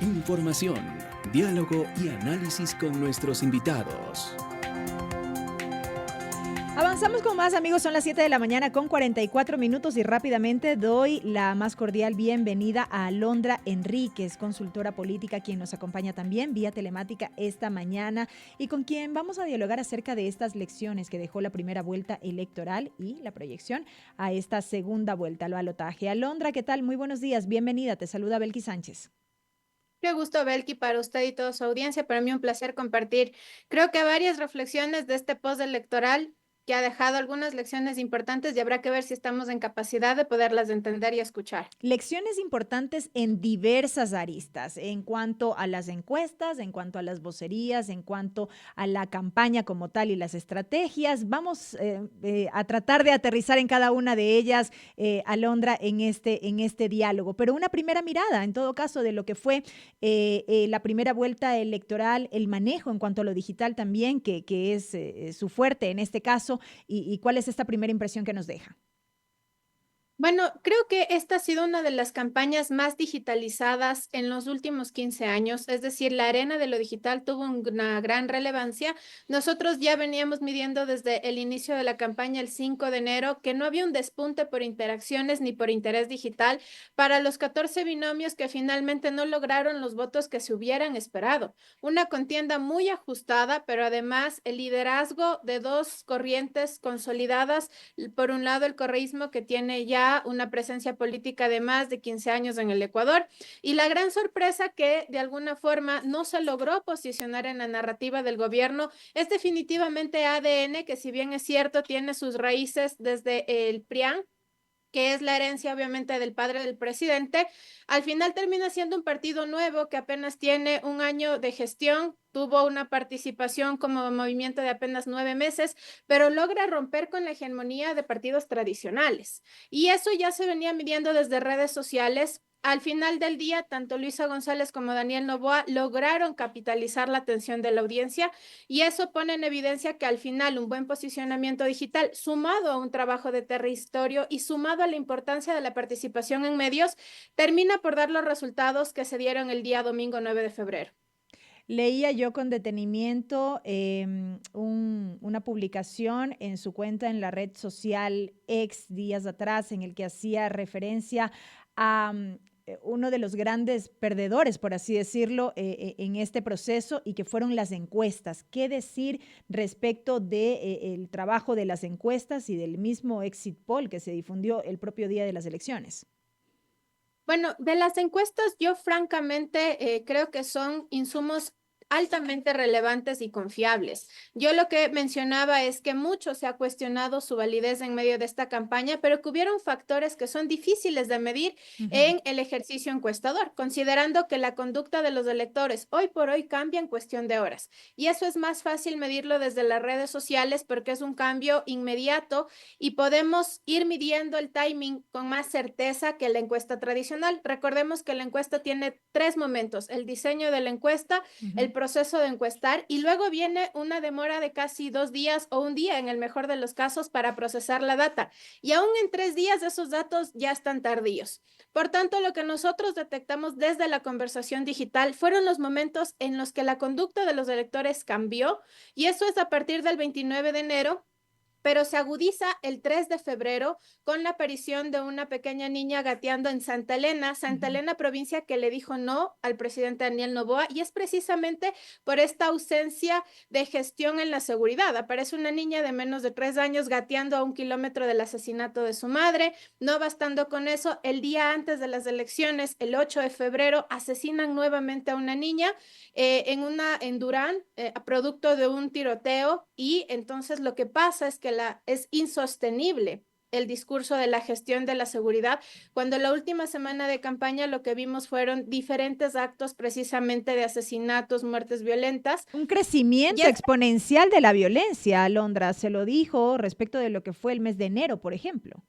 información, diálogo y análisis con nuestros invitados. Avanzamos con más, amigos, son las 7 de la mañana con 44 minutos y rápidamente doy la más cordial bienvenida a Alondra Enríquez, consultora política, quien nos acompaña también vía telemática esta mañana y con quien vamos a dialogar acerca de estas lecciones que dejó la primera vuelta electoral y la proyección a esta segunda vuelta al balotaje. Alondra, ¿qué tal? Muy buenos días, bienvenida, te saluda Belkis Sánchez. Qué gusto, Belki, para usted y toda su audiencia. Para mí un placer compartir, creo que varias reflexiones de este post electoral que ha dejado algunas lecciones importantes y habrá que ver si estamos en capacidad de poderlas entender y escuchar. Lecciones importantes en diversas aristas, en cuanto a las encuestas, en cuanto a las vocerías, en cuanto a la campaña como tal y las estrategias. Vamos a tratar de aterrizar en cada una de ellas, Alondra, en este diálogo. Pero una primera mirada, en todo caso, de lo que fue la primera vuelta electoral, el manejo en cuanto a lo digital también, que es su fuerte en este caso, y cuál es esta primera impresión que nos deja. Bueno, creo que esta ha sido una de las campañas más digitalizadas en los últimos 15 años, es decir, la arena de lo digital tuvo una gran relevancia. Nosotros ya veníamos midiendo desde el inicio de la campaña el 5 de enero que no había un despunte por interacciones ni por interés digital para los 14 binomios que finalmente no lograron los votos que se hubieran esperado. Una contienda muy ajustada, pero además el liderazgo de dos corrientes consolidadas. Por un lado, el correísmo, que tiene ya una presencia política de más de 15 años en el Ecuador, y la gran sorpresa que de alguna forma no se logró posicionar en la narrativa del gobierno es definitivamente ADN, que si bien es cierto tiene sus raíces desde el PRIAN, que es la herencia obviamente del padre del presidente, al final termina siendo un partido nuevo que apenas tiene un año de gestión, tuvo una participación como movimiento de apenas 9 meses, pero logra romper con la hegemonía de partidos tradicionales. Y eso ya se venía midiendo desde redes sociales. Al final del día, tanto Luisa González como Daniel Noboa lograron capitalizar la atención de la audiencia y eso pone en evidencia que al final un buen posicionamiento digital, sumado a un trabajo de territorio y sumado a la importancia de la participación en medios, termina por dar los resultados que se dieron el día domingo 9 de febrero. Leía yo con detenimiento una publicación en su cuenta en la red social X días atrás en el que hacía referencia a uno de los grandes perdedores, por así decirlo, en este proceso y que fueron las encuestas. ¿Qué decir respecto del trabajo de las encuestas y del mismo exit poll que se difundió el propio día de las elecciones? Bueno, de las encuestas, yo francamente creo que son insumos altamente relevantes y confiables. Yo lo que mencionaba es que mucho se ha cuestionado su validez en medio de esta campaña, pero que hubieron factores que son difíciles de medir en el ejercicio encuestador, considerando que la conducta de los electores hoy por hoy cambia en cuestión de horas. Y eso es más fácil medirlo desde las redes sociales porque es un cambio inmediato y podemos ir midiendo el timing con más certeza que la encuesta tradicional. Recordemos que la encuesta tiene 3 momentos: el diseño de la encuesta, el proceso de encuestar y luego viene una demora de casi 2 días o un día en el mejor de los casos para procesar la data. Y aún en 3 días esos datos ya están tardíos. Por tanto, lo que nosotros detectamos desde la conversación digital fueron los momentos en los que la conducta de los electores cambió y eso es a partir del 29 de enero, pero se agudiza el 3 de febrero con la aparición de una pequeña niña gateando en Santa Elena, provincia que le dijo no al presidente Daniel Noboa, y es precisamente por esta ausencia de gestión en la seguridad. Aparece una niña de menos de 3 años gateando a 1 kilómetro del asesinato de su madre. No bastando con eso, el día antes de las elecciones, el 8 de febrero, asesinan nuevamente a una niña en Durán, a producto de un tiroteo, y entonces lo que pasa es que es insostenible el discurso de la gestión de la seguridad, cuando la última semana de campaña lo que vimos fueron diferentes actos precisamente de asesinatos, muertes violentas. Un crecimiento exponencial de la violencia, Alondra, se lo dijo respecto de lo que fue el mes de enero, por ejemplo.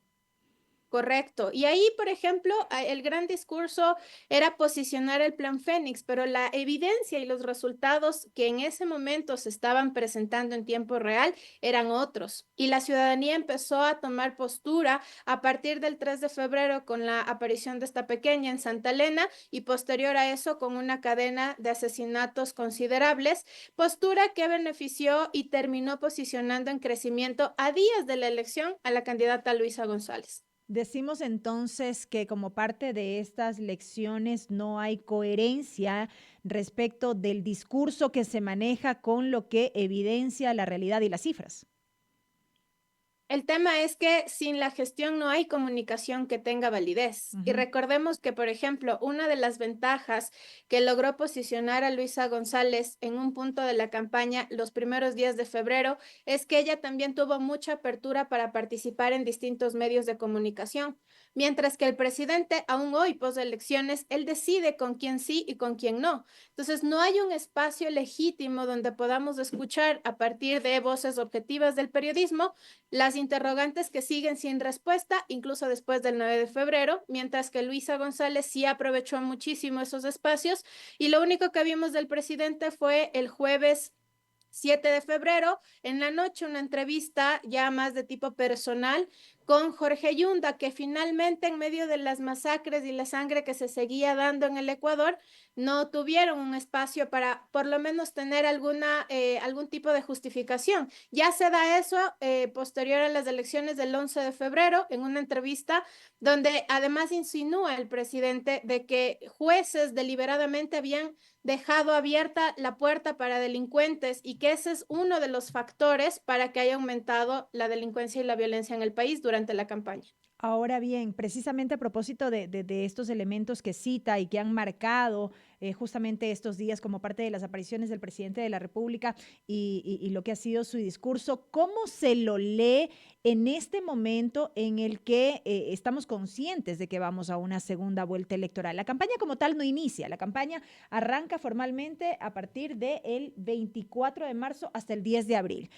Correcto. Y ahí, por ejemplo, el gran discurso era posicionar el Plan Fénix, pero la evidencia y los resultados que en ese momento se estaban presentando en tiempo real eran otros. Y la ciudadanía empezó a tomar postura a partir del 3 de febrero con la aparición de esta pequeña en Santa Elena y posterior a eso con una cadena de asesinatos considerables, postura que benefició y terminó posicionando en crecimiento a días de la elección a la candidata Luisa González. Decimos entonces que como parte de estas lecciones no hay coherencia respecto del discurso que se maneja con lo que evidencia la realidad y las cifras. El tema es que sin la gestión no hay comunicación que tenga validez. Y recordemos que, por ejemplo, una de las ventajas que logró posicionar a Luisa González en un punto de la campaña los primeros días de febrero es que ella también tuvo mucha apertura para participar en distintos medios de comunicación, mientras que el presidente, aún hoy, pos elecciones, él decide con quién sí y con quién no. Entonces, no hay un espacio legítimo donde podamos escuchar a partir de voces objetivas del periodismo las interrogantes que siguen sin respuesta, incluso después del 9 de febrero, mientras que Luisa González sí aprovechó muchísimo esos espacios y lo único que vimos del presidente fue el jueves 7 de febrero, en la noche, una entrevista ya más de tipo personal con Jorge Yunda, que finalmente en medio de las masacres y la sangre que se seguía dando en el Ecuador, no tuvieron un espacio para por lo menos tener algún tipo de justificación. Ya se da eso posterior a las elecciones del 11 de febrero, en una entrevista donde además insinúa el presidente de que jueces deliberadamente habían dejado abierta la puerta para delincuentes y que ese es uno de los factores para que haya aumentado la delincuencia y la violencia en el país durante la campaña. Ahora bien, precisamente a propósito de estos elementos que cita y que han marcado justamente estos días como parte de las apariciones del presidente de la República y lo que ha sido su discurso, ¿cómo se lo lee en este momento en el que estamos conscientes de que vamos a una segunda vuelta electoral? La campaña como tal no inicia, la campaña arranca formalmente a partir del 24 de marzo hasta el 10 de abril.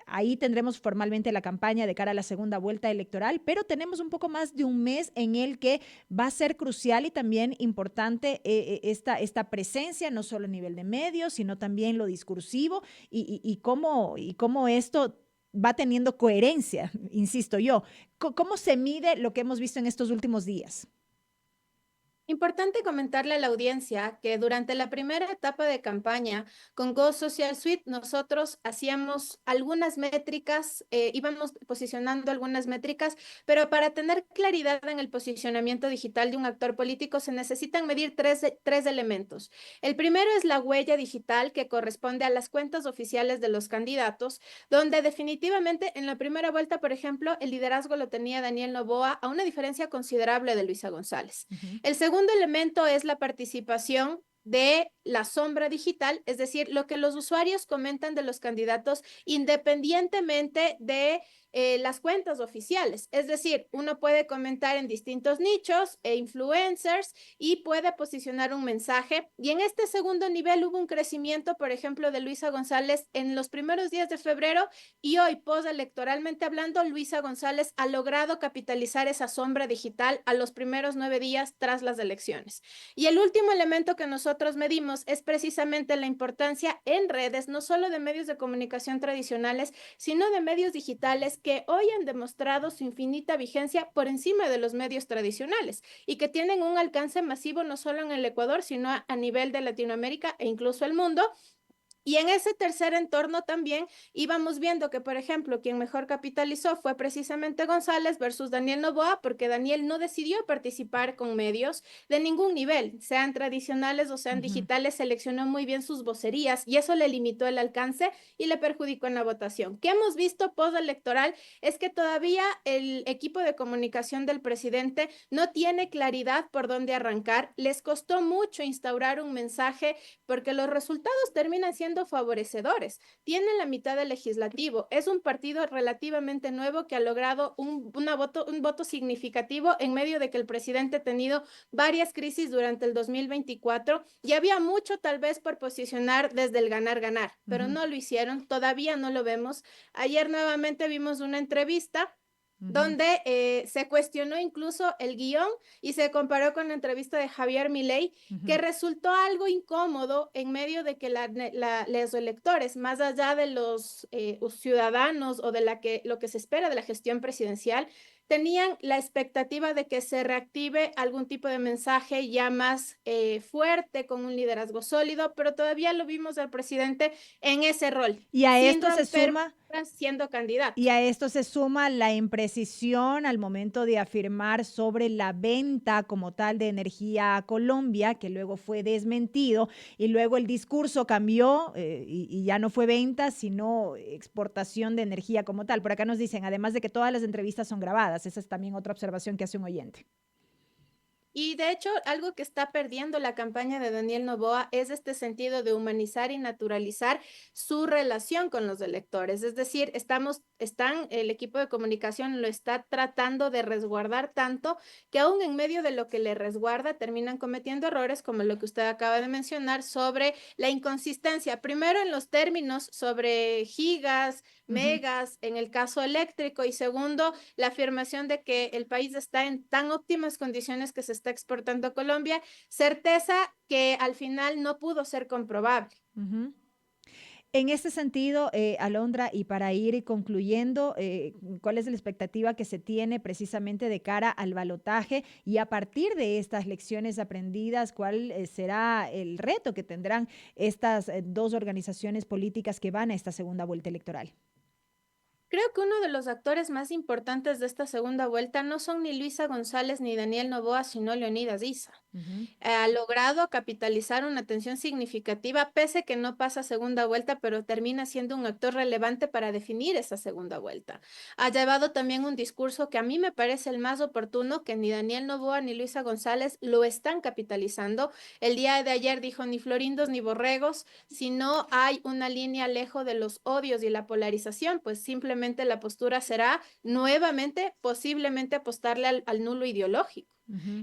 Ahí tendremos formalmente la campaña de cara a la segunda vuelta electoral, pero tenemos un poco más de un mes en el que va a ser crucial y también importante esta presencia, no solo a nivel de medios, sino también lo discursivo y cómo esto va teniendo coherencia, insisto yo. ¿Cómo se mide lo que hemos visto en estos últimos días? Importante comentarle a la audiencia que durante la primera etapa de campaña con Go Social Suite nosotros hacíamos algunas métricas, íbamos posicionando algunas métricas, pero para tener claridad en el posicionamiento digital de un actor político se necesitan medir tres elementos. El primero es la huella digital que corresponde a las cuentas oficiales de los candidatos, donde definitivamente en la primera vuelta, por ejemplo, el liderazgo lo tenía Daniel Noboa a una diferencia considerable de Luisa González. El segundo elemento es la participación de la sombra digital, es decir, lo que los usuarios comentan de los candidatos independientemente de las cuentas oficiales. Es decir, uno puede comentar en distintos nichos e influencers y puede posicionar un mensaje. Y en este segundo nivel hubo un crecimiento, por ejemplo, de Luisa González en los primeros días de febrero y hoy, postelectoralmente hablando, Luisa González ha logrado capitalizar esa sombra digital a los primeros 9 días tras las elecciones. Y el último elemento que nosotros medimos es precisamente la importancia en redes, no solo de medios de comunicación tradicionales, sino de medios digitales que hoy han demostrado su infinita vigencia por encima de los medios tradicionales y que tienen un alcance masivo no solo en el Ecuador, sino a nivel de Latinoamérica e incluso el mundo. Y en ese tercer entorno también íbamos viendo que, por ejemplo, quien mejor capitalizó fue precisamente González versus Daniel Noboa, porque Daniel no decidió participar con medios de ningún nivel, sean tradicionales o sean digitales, seleccionó muy bien sus vocerías y eso le limitó el alcance y le perjudicó en la votación. ¿Qué hemos visto postelectoral? Es que todavía el equipo de comunicación del presidente no tiene claridad por dónde arrancar, les costó mucho instaurar un mensaje porque los resultados terminan siendo favorecedores. Tiene la mitad del legislativo. Es un partido relativamente nuevo que ha logrado un voto significativo en medio de que el presidente ha tenido varias crisis durante el 2024 y había mucho tal vez por posicionar desde el ganar-ganar, pero no lo hicieron. Todavía no lo vemos. Ayer nuevamente vimos una entrevista donde se cuestionó incluso el guión y se comparó con la entrevista de Javier Milei, que resultó algo incómodo en medio de que los electores, más allá de los ciudadanos o de lo que se espera de la gestión presidencial, tenían la expectativa de que se reactive algún tipo de mensaje ya más fuerte, con un liderazgo sólido, pero todavía lo vimos al presidente en ese rol, Y a sin esto se romper suma siendo candidato. Y a esto se suma la imprecisión al momento de afirmar sobre la venta como tal de energía a Colombia, que luego fue desmentido, y luego el discurso cambió y ya no fue venta, sino exportación de energía como tal. Por acá nos dicen, además de que todas las entrevistas son grabadas, esa es también otra observación que hace un oyente. Y de hecho, algo que está perdiendo la campaña de Daniel Noboa es este sentido de humanizar y naturalizar su relación con los electores. Es decir, el equipo de comunicación lo está tratando de resguardar tanto que aún en medio de lo que le resguarda terminan cometiendo errores como lo que usted acaba de mencionar sobre la inconsistencia. Primero en los términos sobre gigas, megas, en el caso eléctrico, y segundo, la afirmación de que el país está en tan óptimas condiciones que se está exportando a Colombia, certeza que al final no pudo ser comprobable. En este sentido, Alondra, y para ir concluyendo, ¿cuál es la expectativa que se tiene precisamente de cara al balotaje? Y a partir de estas lecciones aprendidas, ¿cuál será el reto que tendrán estas dos organizaciones políticas que van a esta segunda vuelta electoral? Creo que uno de los actores más importantes de esta segunda vuelta no son ni Luisa González ni Daniel Noboa, sino Leonidas Issa. Ha logrado capitalizar una atención significativa, pese que no pasa segunda vuelta, pero termina siendo un actor relevante para definir esa segunda vuelta. Ha llevado también un discurso que a mí me parece el más oportuno, que ni Daniel Noboa ni Luisa González lo están capitalizando. El día de ayer dijo ni florindos ni borregos, si no hay una línea lejos de los odios y la polarización, pues simplemente la postura será nuevamente, posiblemente apostarle al nulo ideológico.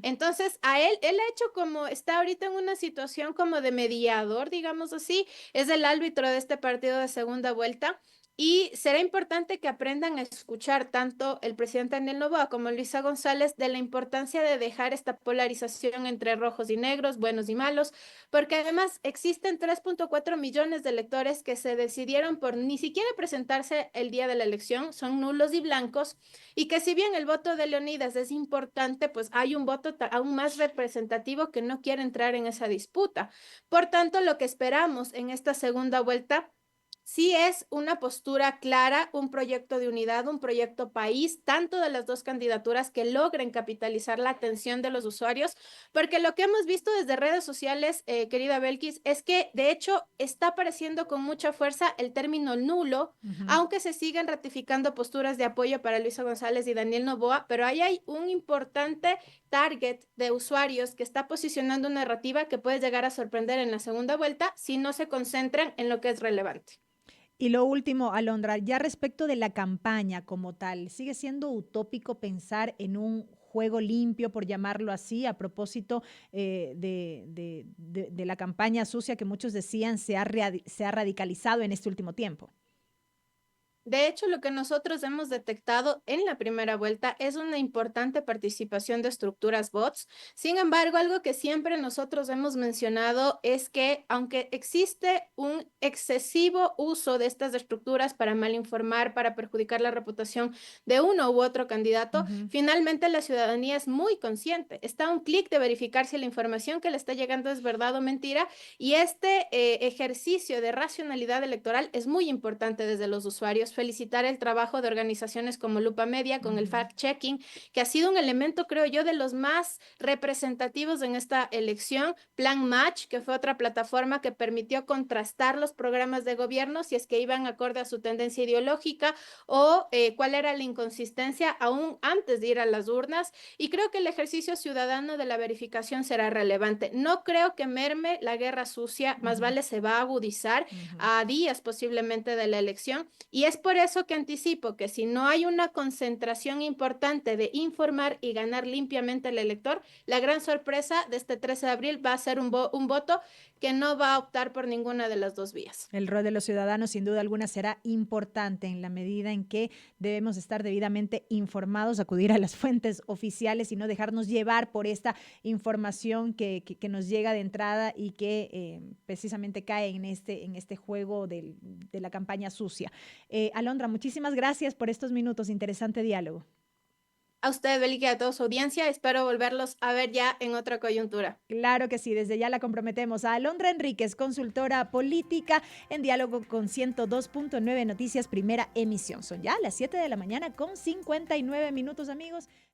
Entonces, él ha hecho como, está ahorita en una situación como de mediador, digamos así, es el árbitro de este partido de segunda vuelta. Y será importante que aprendan a escuchar tanto el presidente Daniel Noboa como Luisa González de la importancia de dejar esta polarización entre rojos y negros, buenos y malos, porque además existen 3.4 millones de electores que se decidieron por ni siquiera presentarse el día de la elección, son nulos y blancos, y que si bien el voto de Leonidas es importante, pues hay un voto aún más representativo que no quiere entrar en esa disputa. Por tanto, lo que esperamos en esta segunda vuelta sí es una postura clara, un proyecto de unidad, un proyecto país, tanto de las dos candidaturas que logren capitalizar la atención de los usuarios, porque lo que hemos visto desde redes sociales, querida Belkis, es que de hecho está apareciendo con mucha fuerza el término nulo, aunque se sigan ratificando posturas de apoyo para Luisa González y Daniel Noboa, pero ahí hay un importante target de usuarios que está posicionando una narrativa que puede llegar a sorprender en la segunda vuelta si no se concentran en lo que es relevante. Y lo último, Alondra, ya respecto de la campaña como tal, ¿sigue siendo utópico pensar en un juego limpio, por llamarlo así, a propósito de la campaña sucia que muchos decían se ha radicalizado en este último tiempo? De hecho, lo que nosotros hemos detectado en la primera vuelta es una importante participación de estructuras bots. Sin embargo, algo que siempre nosotros hemos mencionado es que aunque existe un excesivo uso de estas estructuras para malinformar, para perjudicar la reputación de uno u otro candidato, finalmente la ciudadanía es muy consciente. Está a un clic de verificar si la información que le está llegando es verdad o mentira, y este ejercicio de racionalidad electoral es muy importante desde los usuarios. Felicitar el trabajo de organizaciones como Lupa Media con el fact-checking, que ha sido un elemento, creo yo, de los más representativos en esta elección. Plan Match, que fue otra plataforma que permitió contrastar los programas de gobierno si es que iban acorde a su tendencia ideológica o cuál era la inconsistencia aún antes de ir a las urnas. Y creo que el ejercicio ciudadano de la verificación será relevante. No creo que merme la guerra sucia, más vale se va a agudizar a días posiblemente de la elección, y es por eso que anticipo que si no hay una concentración importante de informar y ganar limpiamente al elector, la gran sorpresa de este 13 de abril va a ser un voto que no va a optar por ninguna de las dos vías. El rol de los ciudadanos, sin duda alguna, será importante en la medida en que debemos estar debidamente informados, acudir a las fuentes oficiales y no dejarnos llevar por esta información que nos llega de entrada y que precisamente cae en este juego de la campaña sucia. Alondra, muchísimas gracias por estos minutos. Interesante diálogo. A usted, Belique, y a toda su audiencia. Espero volverlos a ver ya en otra coyuntura. Claro que sí, desde ya la comprometemos. A Alondra Enríquez, consultora política, en diálogo con 102.9 Noticias, primera emisión. Son ya las 7 de la mañana con 59 minutos, amigos.